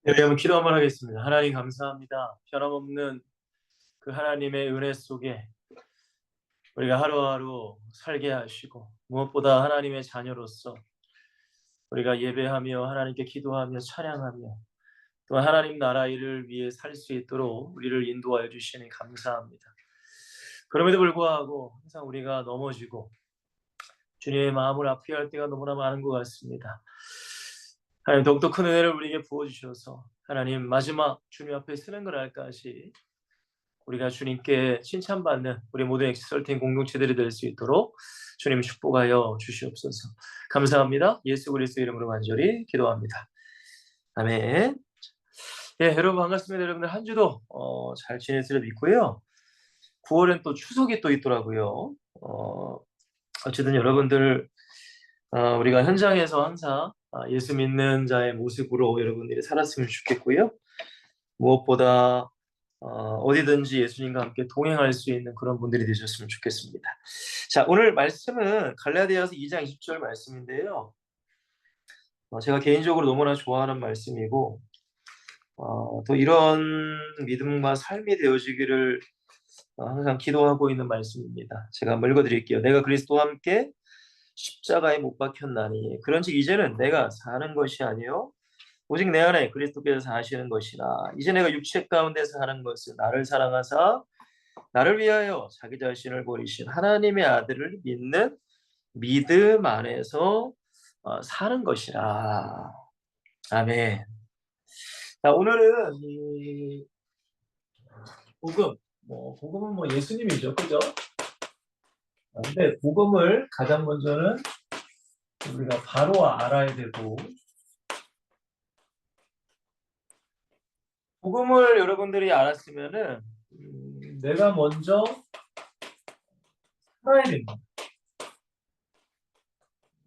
여러분 기도 한번 하겠습니다. 하나님 감사합니다. 변함없는 그 하나님의 은혜 속에 우리가 하루하루 살게 하시고 무엇보다 하나님의 자녀로서 우리가 예배하며 하나님께 기도하며 찬양하며 또 하나님 나라 일을 위해 살 수 있도록 우리를 인도하여 주시니 감사합니다. 그럼에도 불구하고 항상 우리가 넘어지고 주님의 마음을 아프게 할 때가 너무나 많은 것 같습니다. 하나님 더욱더 큰 은혜를 우리에게 부어주셔서 하나님 마지막 주님 앞에 서는 그날까지 우리가 주님께 칭찬받는 우리 모든 엑스설팅 공동체들이 될 수 있도록 주님 축복하여 주시옵소서. 감사합니다. 예수 그리스도 이름으로 간절히 기도합니다. 아멘. 예, 여러분 반갑습니다. 여러분들 한 주도 잘 지내시리라 믿고요. 9월엔 또 추석이 또 있더라고요. 어쨌든 여러분들 우리가 현장에서 항상 예수 믿는 자의 모습으로 여러분들이 살았으면 좋겠고요. 무엇보다 어디든지 예수님과 함께 동행할 수 있는 그런 분들이 되셨으면 좋겠습니다. 자, 오늘 말씀은 갈라디아서 2장 20절 말씀인데요. 제가 개인적으로 너무나 좋아하는 말씀이고 또 이런 믿음과 삶이 되어지기를 항상 기도하고 있는 말씀입니다. 제가 한번 읽어드릴게요. 내가 그리스도와 함께 십자가에 못 박혔나니 그런즉 이제는 내가 사는 것이 아니요 오직 내 안에 그리스도께서 사시는 것이나 이제 내가 육체 가운데서 하는 것은 나를 사랑하사 나를 위하여 자기 자신을 버리신 하나님의 아들을 믿는 믿음 안에서 사는 것이라. 아멘. 자, 오늘은 이 복음, 복음은 예수님이죠, 그죠? 근데 복음을 가장 먼저는 우리가 바로 알아야 되고, 복음을 여러분들이 알았으면은 내가 먼저 살아야 됩니다,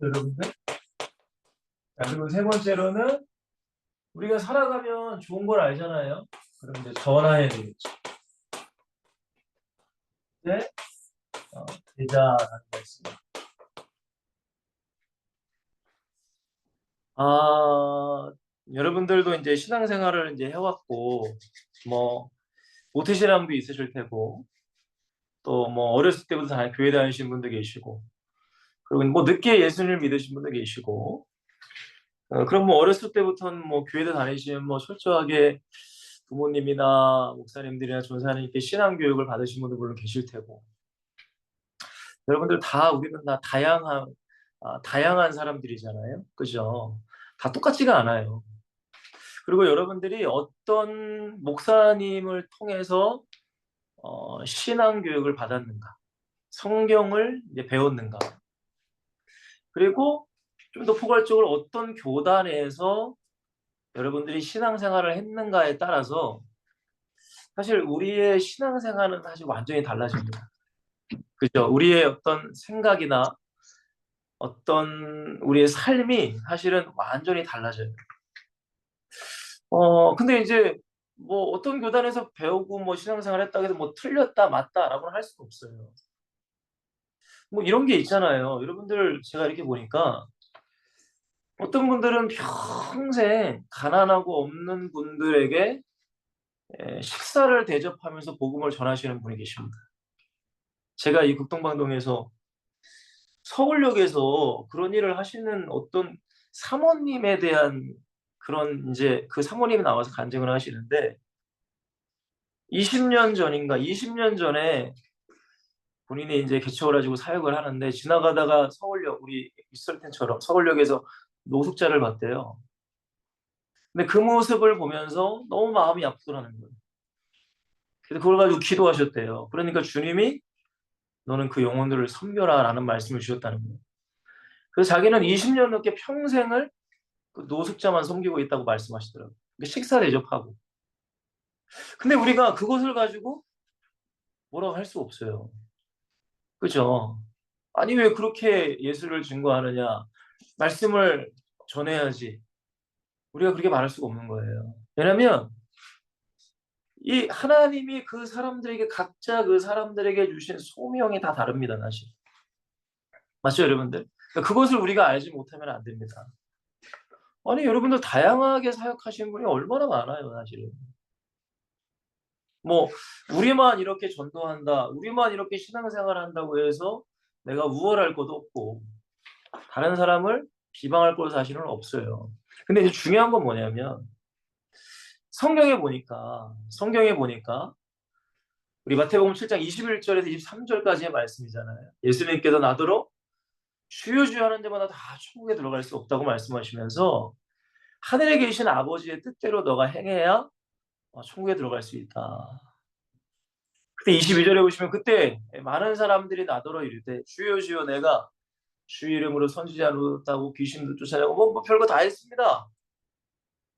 여러분들. 그리고 세 번째로는 우리가 살아가면 좋은 걸 알잖아요. 그럼 이제 전화해야 되겠죠. 네, 제자라는 말씀. 여러분들도 이제 신앙생활을 이제 해왔고, 모태신앙도 있으실 테고, 또 어렸을 때부터 교회 다니신 분도 계시고, 그리고 늦게 예수님을 믿으신 분도 계시고, 그럼 어렸을 때부터는 교회도 다니시면 철저하게 부모님이나 목사님들이나 전사님께 신앙 교육을 받으신 분도 물론 계실 테고, 여러분들 우리는 다 다양한 사람들이잖아요. 그죠? 다 똑같지가 않아요. 그리고 여러분들이 어떤 목사님을 통해서 신앙 교육을 받았는가, 성경을 이제 배웠는가, 그리고 좀 더 포괄적으로 어떤 교단에서 여러분들이 신앙생활을 했는가에 따라서 사실 우리의 신앙생활은 사실 완전히 달라집니다. 그죠? 우리의 어떤 생각이나 어떤 우리의 삶이 사실은 완전히 달라져요. 근데 이제 어떤 교단에서 배우고 신앙생활 했다고 해서 틀렸다 맞다라고는 할 수가 없어요. 이런 게 있잖아요. 여러분들 제가 이렇게 보니까 어떤 분들은 평생 가난하고 없는 분들에게 식사를 대접하면서 복음을 전하시는 분이 계십니다. 제가 이 국동방동에서 서울역에서 그런 일을 하시는 어떤 사모님에 대한 그런 이제 그 사모님이 나와서 간증을 하시는데 20년 전인가 20년 전에 본인이 이제 개척을 가지고 사역을 하는데 지나가다가 서울역 우리 있을 때처럼 서울역에서 노숙자를 봤대요. 근데 그 모습을 보면서 너무 마음이 아프더라는 거예요. 그래서 그걸 가지고 기도하셨대요. 그러니까 주님이 너는 그 영혼들을 섬겨라라는 말씀을 주셨다는 거예요. 그래서 자기는 20년 넘게 평생을 그 노숙자만 섬기고 있다고 말씀하시더라고요. 식사 대접하고. 근데 우리가 그것을 가지고 뭐라고 할 수 없어요. 그죠? 아니 왜 그렇게 예수를 증거하느냐. 말씀을 전해야지. 우리가 그렇게 말할 수가 없는 거예요. 왜냐하면 이 하나님이 그 사람들에게 각자 그 사람들에게 주신 소명이 다 다릅니다. 사실. 맞죠 여러분들? 그러니까 그것을 우리가 알지 못하면 안 됩니다. 아니 여러분들 다양하게 사역하시는 분이 얼마나 많아요 사실은. 뭐 우리만 이렇게 전도한다, 우리만 이렇게 신앙생활을 한다고 해서 내가 우월할 것도 없고 다른 사람을 비방할 것도 사실은 없어요. 근데 이제 중요한 건 뭐냐면 성경에 보니까 우리 마태복음 7장 21절에서 23절까지의 말씀이잖아요. 예수님께서 나더러 주여 주여 하는 데마다 다 천국에 들어갈 수 없다고 말씀하시면서 하늘에 계신 아버지의 뜻대로 너가 행해야 천국에 들어갈 수 있다. 그때 22절에 보시면 그때 많은 사람들이 나더러 이르되 주여 주여 내가 주의 이름으로 선지자 노릇하고 귀신도 쫓아내고 뭐 별거 다 했습니다.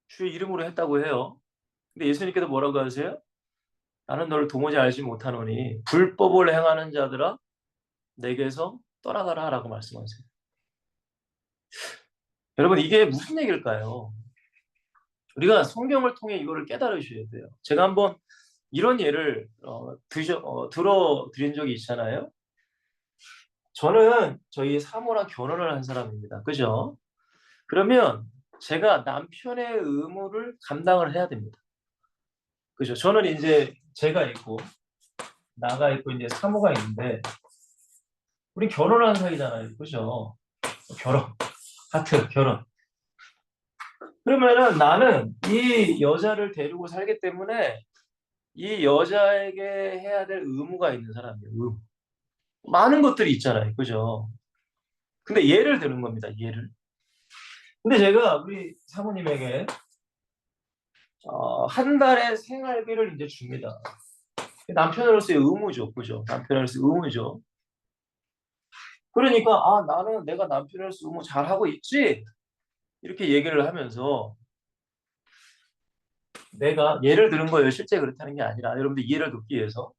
주의 이름으로 했다고 해요. 근데 예수님께서 뭐라고 하세요? 나는 너를 도무지 알지 못하노니 불법을 행하는 자들아 내게서 떠나가라 라고 말씀하세요. 여러분 이게 무슨 얘기일까요? 우리가 성경을 통해 이거를 깨달으셔야 돼요. 제가 한번 이런 예를 들어드린 적이 있잖아요. 저는 저희 사모랑 결혼을 한 사람입니다. 그죠? 그러면 제가 남편의 의무를 감당을 해야 됩니다. 그죠? 저는 이제 제가 있고 나가 있고 이제 사모가 있는데 우리 결혼한 사이잖아요. 그죠? 결혼. 하트 결혼. 그러면은 나는 이 여자를 데리고 살기 때문에 이 여자에게 해야 될 의무가 있는 사람이에요. 의무. 많은 것들이 있잖아요. 그죠? 근데 예를 드는 겁니다. 예를. 근데 제가 우리 사모님에게 한 달에 생활비를 이제 줍니다. 남편으로서의 의무죠. 그죠? 남편으로서의 의무죠. 그러니까 나는 내가 남편으로서 의무 잘하고 있지? 이렇게 얘기를 하면서 내가 예를 들은 거예요. 실제 그렇다는 게 아니라 여러분들 이해를 돕기 위해서.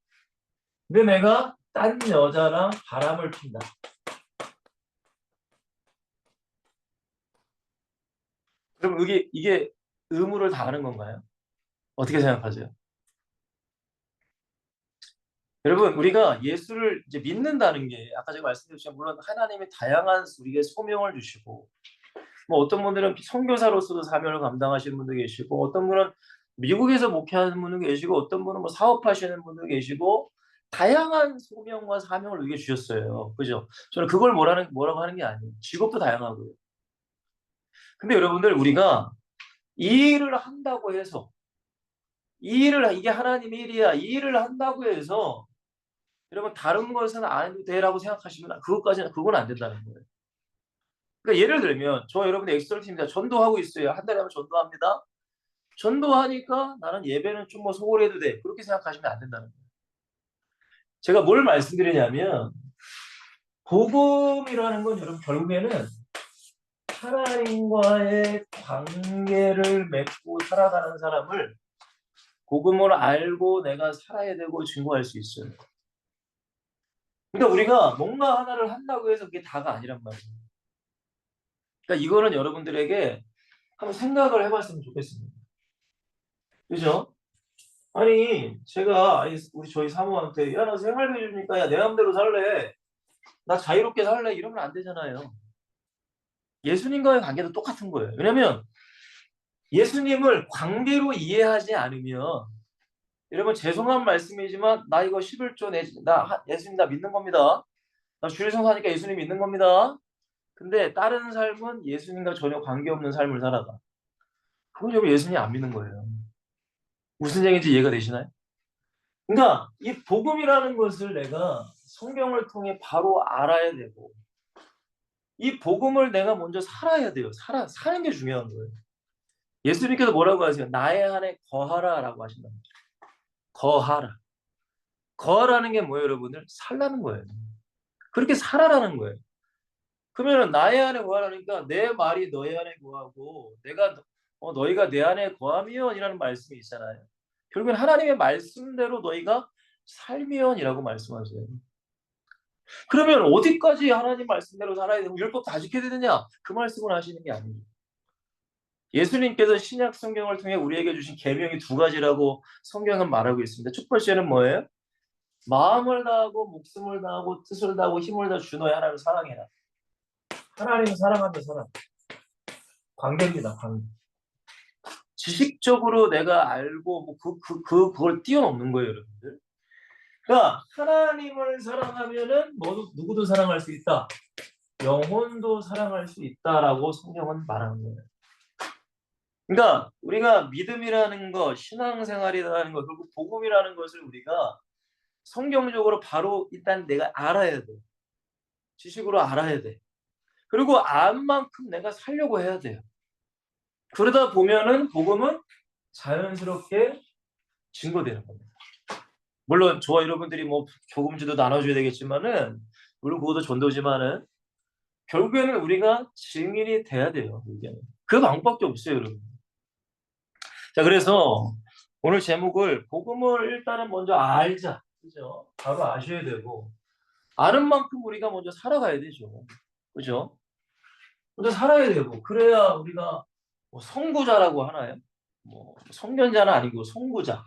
근데 내가 딴 여자랑 바람을 핀다. 그럼 이게 의무를 다하는 건가요? 어떻게 생각하세요? 여러분 우리가 예수를 이제 믿는다는 게 아까 제가 말씀드렸지만 물론 하나님이 다양한 우리에게 소명을 주시고 뭐 어떤 분들은 선교사로서도 사명을 감당하시는 분도 계시고 어떤 분은 미국에서 목회하는 분도 계시고 어떤 분은 뭐 사업하시는 분도 계시고 다양한 소명과 사명을 우리에게 주셨어요. 그죠? 저는 그걸 뭐라고 하는 게 아니에요. 직업도 다양하고요. 근데 여러분들 우리가 이 일을 한다고 해서 이게 하나님의 일이야. 이 일을 한다고 해서 여러분 다른 것은 안 해도 돼라고 생각하시면 그건 안 된다는 거예요. 그러니까 예를 들면 저 여러분의 엑스트로팀입니다. 전도하고 있어요. 한 달에 한번 전도합니다. 전도하니까 나는 예배는 좀 뭐 소홀히 해도 돼. 그렇게 생각하시면 안 된다는 거예요. 제가 뭘 말씀드리냐면 복음이라는 건 여러분 결국에는 하나님과의 관계를 맺고 살아가는 사람을 복음을 알고 내가 살아야 되고 증거할 수 있어요. 그러니까 우리가 뭔가 하나를 한다고 해서 그게 다가 아니란 말이에요. 그러니까 이거는 여러분들에게 한번 생각을 해봤으면 좋겠습니다. 그죠? 아니 제가 우리 저희 사모한테 야 나 생활비 주니까 야 내 마음대로 살래 나 자유롭게 살래 이러면 안 되잖아요. 예수님과의 관계도 똑같은 거예요. 왜냐면 예수님을 관계로 이해하지 않으면 여러분 죄송한 말씀이지만 나 이거 11조 예수님 나 믿는 겁니다. 나 주일 성사하니까 예수님 믿는 겁니다. 근데 다른 삶은 예수님과 전혀 관계없는 삶을 살아가. 그건 여러분 예수님 안 믿는 거예요. 무슨 얘기인지 이해가 되시나요? 그러니까 이 복음이라는 것을 내가 성경을 통해 바로 알아야 되고 이 복음을 내가 먼저 살아야 돼요. 사는 게 중요한 거예요. 예수님께서 뭐라고 하세요? 나의 안에 거하라라고 하신다. 거하라. 거하라는 게 뭐예요, 여러분들? 살라는 거예요. 그렇게 살아라는 거예요. 그러면 나의 안에 거하라니까 내 말이 너의 안에 거하고 너희가 내 안에 거하면이라는 말씀이 있잖아요. 결국엔 하나님의 말씀대로 너희가 살면이라고 말씀하세요. 그러면 어디까지 하나님 말씀대로 살아야 되고 율법 다 지켜야 되느냐? 그 말씀을 하시는 게 아니에요. 예수님께서 신약 성경을 통해 우리에게 주신 계명이 두 가지라고 성경은 말하고 있습니다. 첫 번째는 뭐예요? 마음을 다하고 목숨을 다하고 뜻을 다하고 힘을 다 주 너의 하나님을 사랑해라. 하나님을 사랑하며 살아. 관계입니다. 관계. 지식적으로 내가 알고 뭐 그걸 뛰어넘는 거예요, 여러분들. 그러니까 하나님을 사랑하면은 누구도 사랑할 수 있다. 영혼도 사랑할 수 있다라고 성경은 말하는 거예요. 그러니까 우리가 믿음이라는 것, 신앙생활이라는 것, 그리고 복음이라는 것을 우리가 성경적으로 바로 일단 내가 알아야 돼. 지식으로 알아야 돼. 그리고 안 만큼 내가 살려고 해야 돼요. 그러다 보면은 복음은 자연스럽게 증거되는 겁니다. 물론 저와 여러분들이 뭐 조금씩도 나눠줘야 되겠지만은, 물론 그것도 전도지만은 결국에는 우리가 증인이 돼야 돼요. 그 방법밖에 없어요, 여러분. 자, 그래서 오늘 제목을 복음을 일단은 먼저 알자. 그죠? 바로 아셔야 되고, 아는 만큼 우리가 먼저 살아가야 되죠. 그죠? 먼저 살아야 되고, 그래야 우리가 뭐 선구자라고 하나요? 뭐 선견자는 아니고 선구자.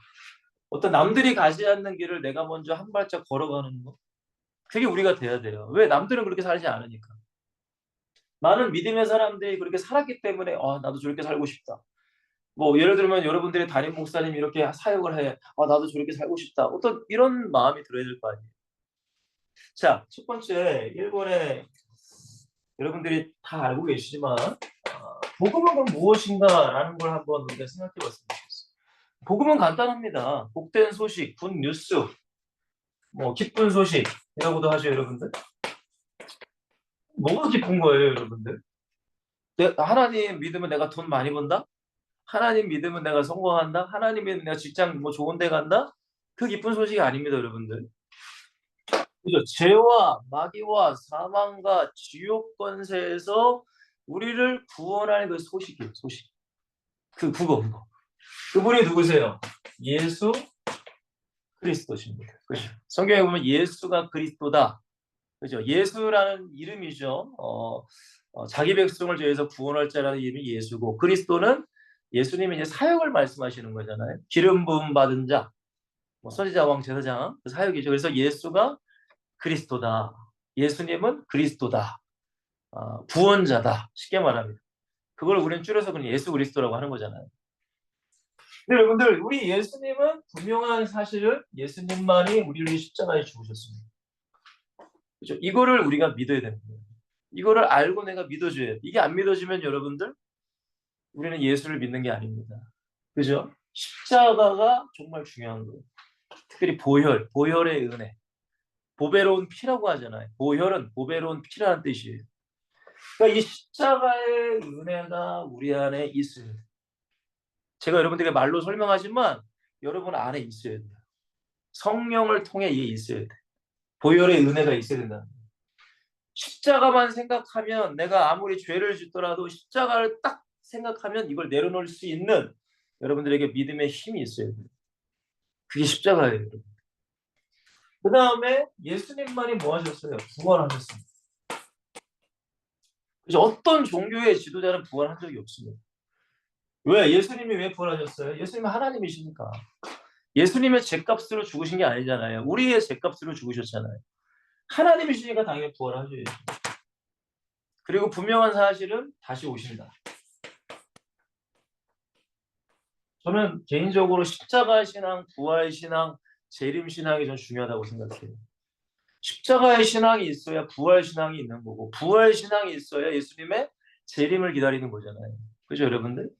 어떤 남들이 가지 않는 길을 내가 먼저 한 발짝 걸어가는 거. 그게 우리가 돼야 돼요. 왜? 남들은 그렇게 살지 않으니까. 많은 믿음의 사람들이 그렇게 살았기 때문에 나도 저렇게 살고 싶다. 뭐 예를 들면 여러분들의 담임 목사님이 이렇게 사역을 해. 나도 저렇게 살고 싶다. 어떤 이런 마음이 들어야 될 거 아니에요. 자, 첫 번째 일본의 여러분들이 다 알고 계시지만 복음은 무엇인가라는 걸 한번 우리가 생각해 봤으면 좋겠어요. 복음은 간단합니다. 복된 소식, 굿 뉴스, 뭐 기쁜 소식이라고도 하죠, 여러분들. 뭐가 기쁜 거예요, 여러분들? 하나님 믿으면 내가 돈 많이 번다? 하나님 믿으면 내가 성공한다? 하나님 믿으면 내가 직장 뭐 좋은 데 간다? 그 기쁜 소식이 아닙니다, 여러분들. 그죠? 죄와 마귀와 사망과 지옥 권세에서 우리를 구원할 그 소식이에요, 소식. 그거. 그분이 누구세요? 예수 그리스도십니다. 그죠? 성경에 보면 예수가 그리스도다. 그죠? 예수라는 이름이죠. 자기 백성을 죄에서 구원할 자라는 이름이 예수고, 그리스도는 예수님이 이제 사역을 말씀하시는 거잖아요. 기름 부음 받은 자, 뭐 선지자, 왕, 제사장 그 사역이죠. 그래서 예수가 그리스도다. 예수님은 그리스도다. 구원자다. 쉽게 말합니다. 그걸 우리는 줄여서 그냥 예수 그리스도라고 하는 거잖아요. 근데 여러분들, 우리 예수님은 분명한 사실을 예수님만이 우리를 위해 십자가에 죽으셨습니다. 그렇죠? 이거를 우리가 믿어야 되는 거예요. 이거를 알고 내가 믿어줘야 돼. 이게 안 믿어지면 여러분들, 우리는 예수를 믿는 게 아닙니다. 그죠? 십자가가 정말 중요한 거예요. 특별히 보혈의 은혜. 보배로운 피라고 하잖아요. 보혈은 보배로운 피라는 뜻이에요. 그러니까 이 십자가의 은혜가 우리 안에 있어요. 제가 여러분들에게 말로 설명하지만 여러분 안에 있어야 돼요. 성령을 통해 이게 있어야 돼. 보혈의 은혜가 있어야 된다. 십자가만 생각하면, 내가 아무리 죄를 짓더라도 십자가를 딱 생각하면 이걸 내려놓을 수 있는 여러분들에게 믿음의 힘이 있어야 돼요. 그게 십자가예요, 여러분. 그 다음에 예수님만이 뭐 하셨어요? 부활하셨습니다. 그래서 어떤 종교의 지도자는 부활한 적이 없습니다. 왜? 예수님이 왜 부활하셨어요? 예수님은 하나님이시니까. 예수님의 죗값으로 죽으신 게 아니잖아요. 우리의 죗값으로 죽으셨잖아요. 하나님이시니까 당연히 부활하셔야죠. 그리고 분명한 사실은 다시 오신다. 저는 개인적으로 십자가 신앙, 부활 신앙, 재림 신앙이 좀 중요하다고 생각해요. 십자가의 신앙이 있어야 부활 신앙이 있는 거고, 부활 신앙이 있어야 예수님의 재림을 기다리는 거잖아요. 그죠, 여러분들?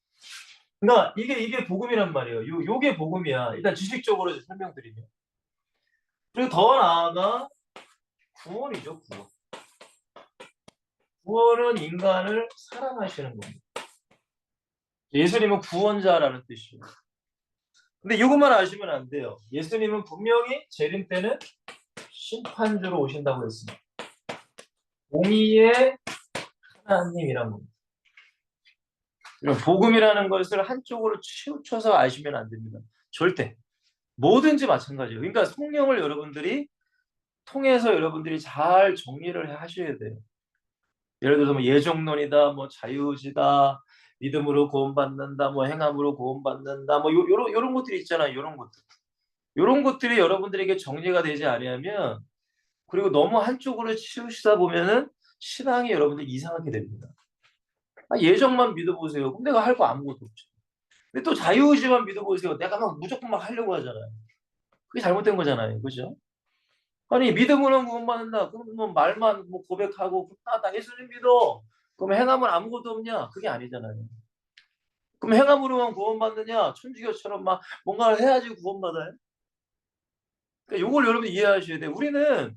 그러니까 이게 복음이란 말이에요. 요게 복음이야. 일단 지식적으로 설명드리면. 그리고 더 나아가 구원이죠, 구원. 구원은 인간을 사랑하시는 겁니다. 예수님은 구원자라는 뜻이에요. 근데 이것만 아시면 안 돼요. 예수님은 분명히 재림 때는 심판주로 오신다고 했습니다. 공의의 하나님이란 겁니다. 복음이라는 것을 한쪽으로 치우쳐서 아시면 안 됩니다. 절대. 뭐든지 마찬가지예요. 그러니까 성령을 여러분들이 통해서 여러분들이 잘 정리를 하셔야 돼요. 예를 들어서 뭐 예정론이다, 뭐 자유의지다, 믿음으로 구원받는다, 뭐 행함으로 구원받는다, 뭐 요런 것들이 있잖아요. 요런 것들이 여러분들에게 정리가 되지 않으면, 그리고 너무 한쪽으로 치우시다 보면은 신앙이 여러분들 이상하게 됩니다. 예정만 믿어보세요. 그럼 내가 할 거 아무것도 없죠. 근데 또 자유의지만 믿어보세요. 내가 막 무조건 막 하려고 하잖아요. 그게 잘못된 거잖아요. 그죠? 아니 믿음으로 구원받는다. 그럼 뭐 말만 뭐 고백하고 나 예수님 믿어. 그럼 행함은 아무것도 없냐? 그게 아니잖아요. 그럼 행함으로만 구원받느냐? 천주교처럼 막 뭔가를 해야지 구원받아요? 그러니까 요걸 여러분 이해하셔야 돼요. 우리는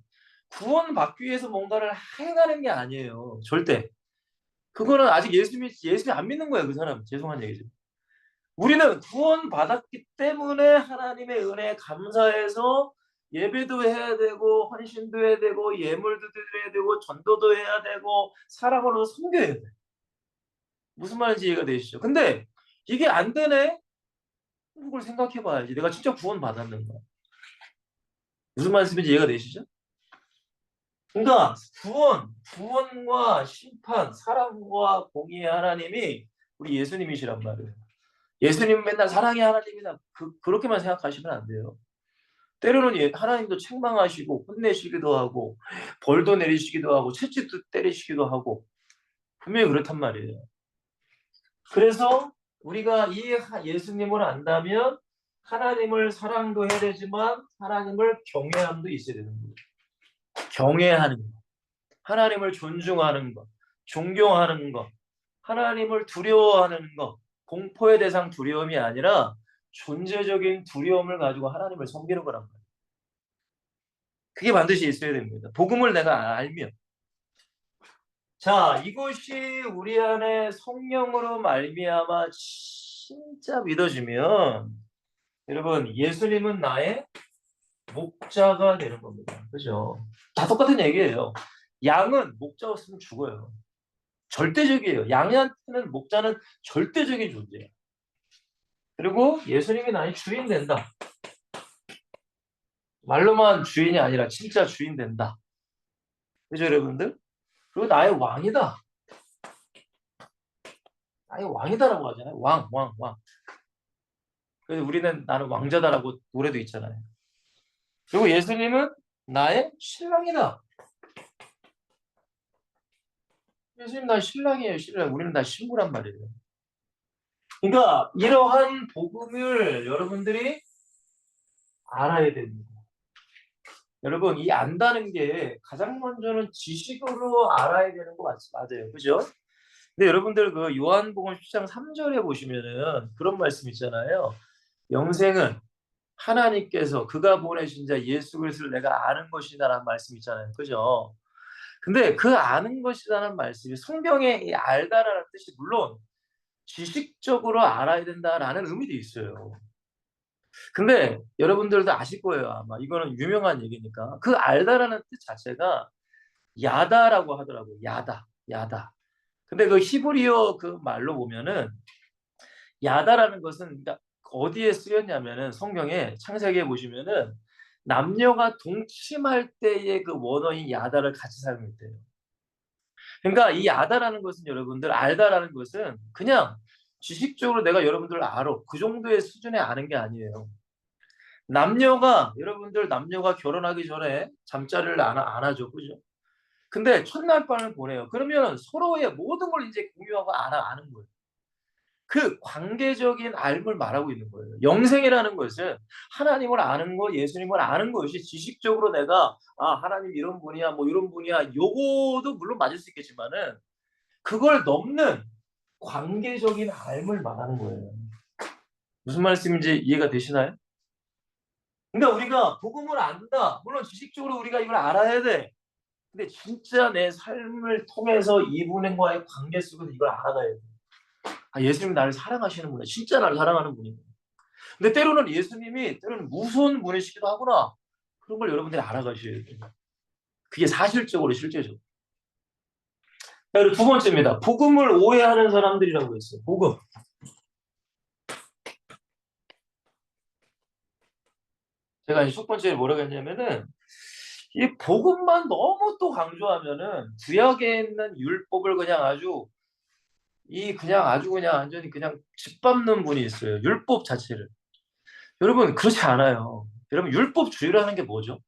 구원받기 위해서 뭔가를 행하는 게 아니에요. 절대. 그거는 아직 예수 안 믿는 거예요. 그 사람. 죄송한 얘기죠. 우리는 구원받았기 때문에 하나님의 은혜에 감사해서 예배도 해야 되고 헌신도 해야 되고 예물도 드려야 되고 전도도 해야 되고 사랑으로 섬겨야 돼. 무슨 말인지 이해가 되시죠? 근데 이게 안 되네? 그걸 생각해 봐야지. 내가 진짜 구원받았는가? 무슨 말씀인지 이해가 되시죠? 그러니까 구원과 심판, 사랑과 공의의 하나님이 우리 예수님이시란 말이에요. 예수님은 맨날 사랑의 하나님이다. 그렇게만 생각하시면 안 돼요. 때로는 하나님도 책망하시고 혼내시기도 하고 벌도 내리시기도 하고 채찍도 때리시기도 하고 분명히 그렇단 말이에요. 그래서 우리가 이 예수님을 안다면 하나님을 사랑도 해야 되지만 하나님을 경외함도 있어야 되는 거예요. 경외하는 것, 하나님을 존중하는 것, 존경하는 것, 하나님을 두려워하는 것, 공포의 대상 두려움이 아니라 존재적인 두려움을 가지고 하나님을 섬기는 거란 말이에요. 그게 반드시 있어야 됩니다. 복음을 내가 알면. 자, 이것이 우리 안에 성령으로 말미암아 진짜 믿어지면 여러분 예수님은 나의 목자가 되는 겁니다. 그죠? 다 똑같은 얘기예요. 양은 목자 없으면 죽어요. 절대적이에요. 양한테는 목자는 절대적인 존재예요. 그리고 예수님이 나의 주인 된다. 말로만 주인이 아니라 진짜 주인 된다. 그죠 여러분들? 그리고 나의 왕이다. 나의 왕이다라고 하잖아요. 왕. 그래서 우리는 나는 왕자다라고 노래도 있잖아요. 그리고 예수님은 나의 신랑이다. 예수님 나의 신랑이에요. 신랑. 우리는 다 신부란 말이에요. 그러니까 이러한 복음을 여러분들이 알아야 됩니다. 여러분 이 안다는 게 가장 먼저는 지식으로 알아야 되는 거 맞아요. 그죠? 근데 여러분들 그 요한복음 10장 3절에 보시면은 그런 말씀 있잖아요. 영생은 하나님께서 그가 보내신 자 예수 그리스도를 내가 아는 것이다라는 말씀 있잖아요. 그죠? 근데 그 아는 것이라는 말씀이 성경에 이 알다라는 뜻이 물론 지식적으로 알아야 된다라는 의미도 있어요. 근데 여러분들도 아실 거예요. 아마 이거는 유명한 얘기니까. 그 알다라는 뜻 자체가 야다라고 하더라고요. 야다. 근데 그 히브리어 그 말로 보면은 야다라는 것은 그러니까 어디에 쓰였냐면은 성경에 창세기에 보시면은 남녀가 동침할 때의 그 원어인 야다를 같이 사용했대요. 그러니까 이 야다라는 것은 여러분들 알다라는 것은 그냥 지식적으로 내가 여러분들 알아. 그 정도의 수준에 아는 게 아니에요. 남녀가 결혼하기 전에 잠자리를 안 하죠. 그죠? 근데 첫날 밤을 보내요. 그러면 서로의 모든 걸 이제 공유하고 아는 거예요. 그 관계적인 알을 말하고 있는 거예요. 영생이라는 것은 하나님을 아는 거, 예수님을 아는 것이 지식적으로 내가 하나님 이런 분이야, 뭐 이런 분이야, 요거도 물론 맞을 수 있겠지만은 그걸 넘는 관계적인 알을 말하는 거예요. 무슨 말씀인지 이해가 되시나요? 그러니까 우리가 복음을 안다. 물론 지식적으로 우리가 이걸 알아야 돼. 근데 진짜 내 삶을 통해서 이분과의 관계 속에서 이걸 알아가야 돼. 예수님이 나를 사랑하시는구나. 진짜 나를 사랑하는 분이구나. 근데 때로는 무서운 분이시기도 하구나. 그런 걸 여러분들이 알아가셔야 돼요. 그게 사실적으로 실제적으로. 자, 그리고 두 번째입니다. 복음을 오해하는 사람들이라고 했어요. 복음. 제가 이제 첫 번째 뭐라고 했냐면은 이 복음만 너무 또 강조하면은 구약에 있는 율법을 그냥 아주 그냥 완전히 그냥 짓밟는 분이 있어요. 율법 자체를. 여러분 그렇지 않아요. 여러분 율법주의라는 게 뭐죠?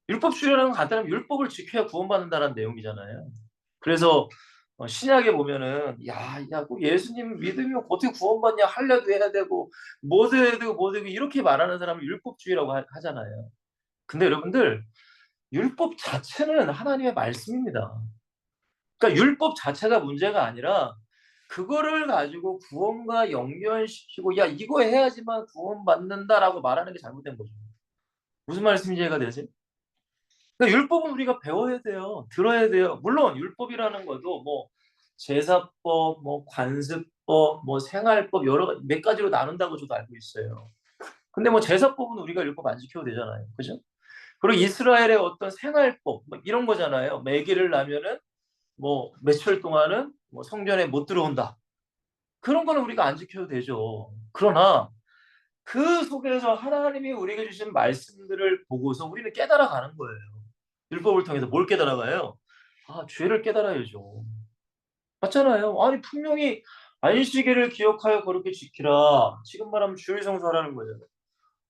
율법주의라는 건 간단하면 율법을 지켜야 구원받는다는 내용이잖아요. 그래서 신약에 보면은 꼭 예수님 믿으면 어떻게 구원받냐 할례도 해야 되고 뭐도 해야 되고 뭐도 되고 이렇게 말하는 사람을 율법주의라고 하잖아요. 근데 여러분들 율법 자체는 하나님의 말씀입니다. 그러니까 율법 자체가 문제가 아니라 그거를 가지고 구원과 연결시키고 야 이거 해야지만 구원받는다라고 말하는 게 잘못된 거죠. 무슨 말씀인지 이해가 되세요? 그러니까 율법은 우리가 배워야 돼요. 들어야 돼요. 물론 율법이라는 것도 뭐 제사법, 뭐 관습법, 뭐 생활법 여러 몇 가지로 나눈다고 저도 알고 있어요. 근데 뭐 제사법은 우리가 율법 안 지켜도 되잖아요. 그죠? 그리고 이스라엘의 어떤 생활법 뭐 이런 거잖아요. 매기를 나면은 뭐 며칠 동안은 뭐 성전에 못 들어온다. 그런 거는 우리가 안 지켜도 되죠. 그러나 그 속에서 하나님이 우리에게 주신 말씀들을 보고서 우리는 깨달아가는 거예요. 율법을 통해서 뭘 깨달아가요? 죄를 깨달아야죠. 맞잖아요. 아니 분명히 안식일을 기억하여 거룩히 지키라. 지금 말하면 주일 성수하라는 거예요.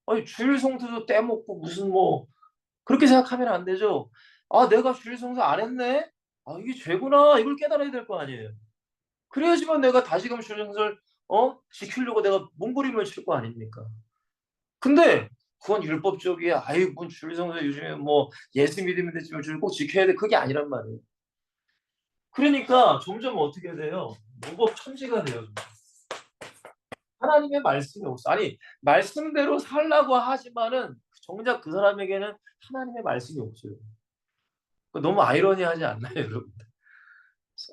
아니 주일 성수도 떼먹고 무슨 뭐 그렇게 생각하면 안 되죠. 내가 주일 성수 안 했네? 이게 죄구나. 이걸 깨달아야 될 거 아니에요. 그래야지만 내가 다시금 주일 성수를 지키려고 내가 몸부림을 칠 거 아닙니까? 근데 그건 율법적이야. 아이 뭔 주일 성수 요즘에 뭐 예수 믿으면 되지만 주일 꼭 지켜야 돼. 그게 아니란 말이에요. 그러니까 점점 어떻게 돼요? 무법 천지가 돼요. 하나님의 말씀이 없어. 아니 말씀대로 살라고 하지만은 정작 그 사람에게는 하나님의 말씀이 없어요. 너무 아이러니하지 않나요, 여러분?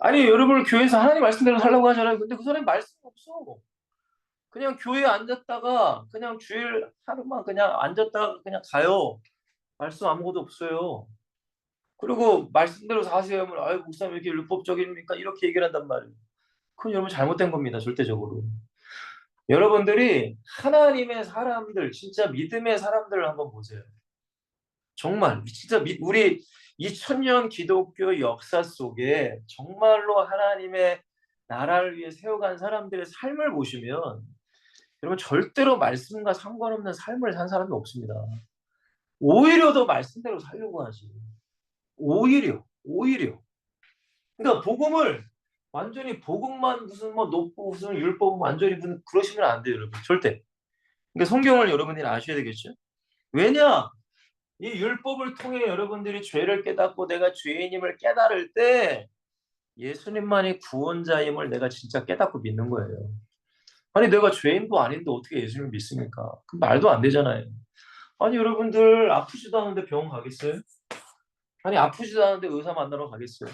아니 여러분 교회에서 하나님 말씀대로 살라고 하잖아요. 근데 그 사람이 말씀이 없어. 그냥 교회에 앉았다가 그냥 주일 하루만 그냥 앉았다가 그냥 가요. 말씀 아무것도 없어요. 그리고 말씀대로 사세요 하면 아유 목사님 왜 이렇게 율법적입니까? 이렇게 얘기를 한단 말이에요. 그건 여러분 잘못된 겁니다. 절대적으로. 여러분들이 하나님의 사람들, 진짜 믿음의 사람들을 한번 보세요. 정말 진짜 우리 2000년 기독교 역사 속에 정말로 하나님의 나라를 위해 세워간 사람들의 삶을 보시면 여러분 절대로 말씀과 상관없는 삶을 산 사람이 없습니다. 오히려 더 말씀대로 살려고 하지. 오히려. 그러니까 복음을 완전히 복음만 무슨 뭐 높고 무슨 율법 완전히 무슨 그러시면 안 돼요, 여러분. 절대. 그러니까 성경을 여러분들이 아셔야 되겠죠. 왜냐? 이 율법을 통해 여러분들이 죄를 깨닫고 내가 죄인임을 깨달을 때 예수님만이 구원자임을 내가 진짜 깨닫고 믿는 거예요. 아니 내가 죄인도 아닌데 어떻게 예수님을 믿습니까? 그 말도 안 되잖아요. 아니 여러분들 아프지도 않은데 병원 가겠어요? 아니 아프지도 않은데 의사 만나러 가겠어요?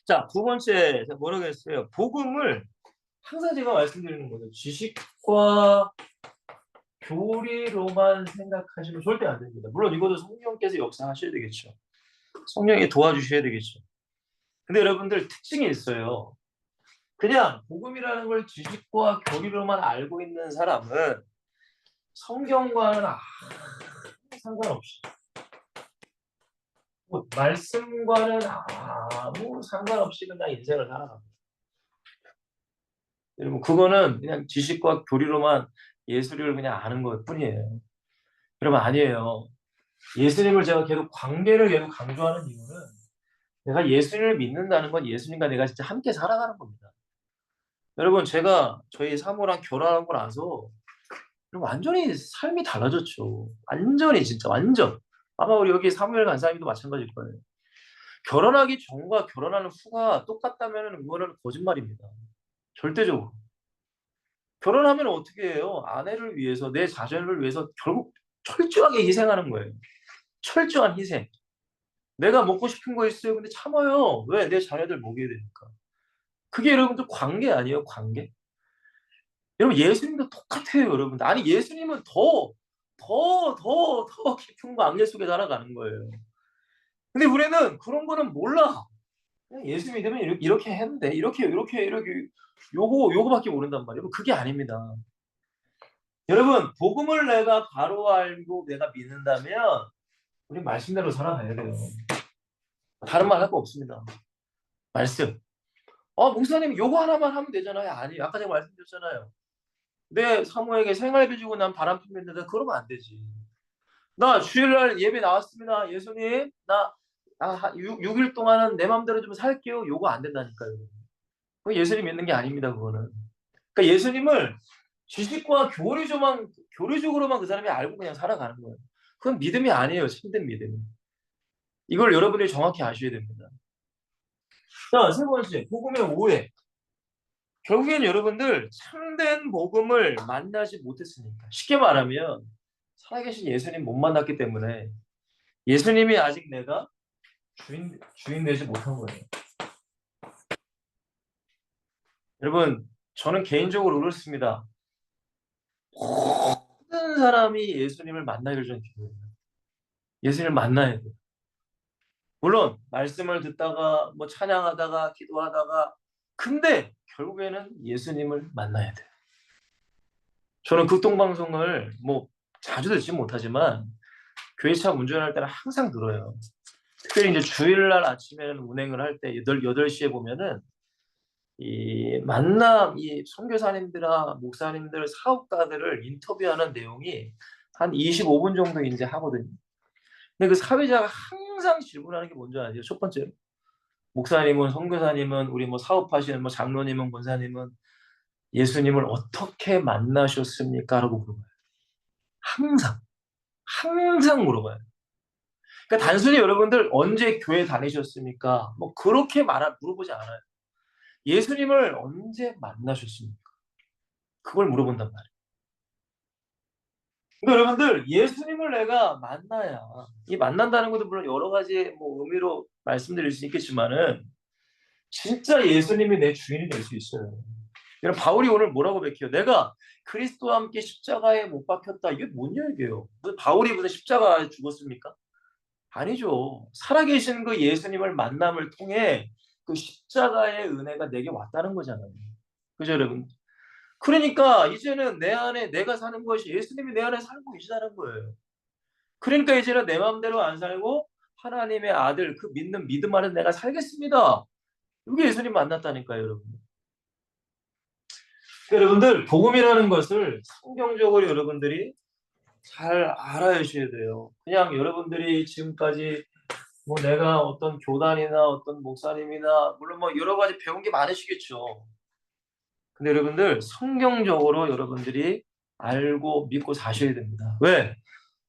자, 두 번째 제가 뭐라고 했어요? 복음을 항상 제가 말씀드리는 거죠. 지식과 교리로만 생각하시면 절대 안 됩니다. 물론 이것도 성령께서 역사하셔야 되겠죠. 성령이 도와주셔야 되겠죠. 근데 여러분들 특징이 있어요. 그냥 복음이라는 걸 지식과 교리로만 알고 있는 사람은 성경과는 상관없이 말씀과는 아무 상관없이 그냥 인생을 살아갑니다. 여러분 그거는 그냥 지식과 교리로만 예수를 그냥 아는 것 뿐이에요. 여러분 아니에요. 예수님을 제가 계속 관계를 계속 강조하는 이유는 내가 예수님을 믿는다는 건 예수님과 내가 진짜 함께 살아가는 겁니다. 여러분 제가 저희 사모랑 결혼하고 나서 완전히 삶이 달라졌죠. 완전히 진짜 완전. 아마 우리 여기 사무엘 간사님도 마찬가지일 거예요. 결혼하기 전과 결혼하는 후가 똑같다면 그거는 거짓말입니다. 절대적으로. 결혼하면 어떻게 해요? 아내를 위해서 내 자신을 위해서 결국 철저하게 희생하는 거예요. 철저한 희생. 내가 먹고 싶은 거 있어요. 근데 참아요. 왜? 내 자녀들 먹여야 되니까. 그게 여러분들 관계 아니에요? 관계? 여러분 예수님도 똑같아요. 여러분들. 아니 예수님은 더 깊은 악계 속에 살아가는 거예요. 근데 우리는 그런 거는 몰라. 그냥 예수 믿으면 이렇게 했는데 이렇게 요거밖에 모른단 말이에요. 그게 아닙니다. 여러분 복음을 내가 바로 알고 내가 믿는다면 우리 말씀대로 살아가야 돼요. 다른 말 할 거 없습니다. 말씀. 목사님 요거 하나만 하면 되잖아요. 아니 아까 제가 말씀드렸잖아요. 내 사모에게 생활비 주고 난 바람 피는데 그러면 안 되지. 나 주일날 예배 나왔습니다. 예수님 나 6일 동안은 내 맘대로 좀 살게요. 요거 안 된다니까요. 그거 예수님 믿는 게 아닙니다. 그거는. 그러니까 예수님을 지식과 교리적으로만 그 사람이 알고 그냥 살아가는 거예요. 그건 믿음이 아니에요. 참된 믿음이. 이걸 여러분들이 정확히 아셔야 됩니다. 자, 세 번째, 복음의 오해. 결국엔 여러분들 참된 복음을 만나지 못했으니까. 쉽게 말하면 살아계신 예수님 못 만났기 때문에 예수님이 아직 내가 주인 되지 못한 거예요. 여러분, 저는 개인적으로 그렇습니다. 모든 사람이 예수님을 만나기를 저는 기도해요. 예수님을 만나야 돼요. 물론 말씀을 듣다가 뭐 찬양하다가 기도하다가 근데 결국에는 예수님을 만나야 돼요. 저는 극동방송을 뭐 자주 듣지 못하지만 교회차 운전할 때는 항상 들어요. 특별히 이제 주일날 아침에는 운행을 할 때 8시에 보면은 이 선교사님들아 목사님들 사업가들을 인터뷰하는 내용이 한 25분 정도 이제 하거든요. 근데 그 사회자가 항상 질문하는 게 뭔지 아세요? 첫 번째로 목사님은 선교사님은 우리 뭐 사업하시는 뭐 장로님은 권사님은 예수님을 어떻게 만나셨습니까? 라고 물어봐요. 항상 물어봐요. 그러니까 단순히 여러분들 언제 교회 다니셨습니까? 뭐 그렇게 물어보지 않아요. 예수님을 언제 만나셨습니까? 그걸 물어본단 말이에요. 그러니까 여러분들 예수님을 내가 만나야 이 만난다는 것도 물론 여러 가지 뭐 의미로 말씀드릴 수 있겠지만은 진짜 예수님이 내 주인이 될 수 있어요. 여러분 바울이 오늘 뭐라고 밝혀요? 내가 그리스도와 함께 십자가에 못 박혔다. 이게 뭔 얘기예요? 바울이 무슨 십자가에 죽었습니까? 아니죠. 살아계신 그 예수님을 만남을 통해 그 십자가의 은혜가 내게 왔다는 거잖아요. 그죠, 여러분? 그러니까 이제는 내 안에 내가 사는 것이 예수님이 내 안에 살고 계시다는 거예요. 그러니까 이제는 내 마음대로 안 살고 하나님의 아들 그 믿는 믿음 안에 내가 살겠습니다. 이게 예수님 만났다니까요, 여러분. 그러니까 여러분들 복음이라는 것을 성경적으로 여러분들이 잘 알아야셔야 돼요. 그냥 여러분들이 지금까지 뭐 내가 어떤 교단이나 어떤 목사님이나 물론 뭐 여러 가지 배운 게 많으시겠죠. 근데 여러분들 성경적으로 여러분들이 알고 믿고 사셔야 됩니다. 왜?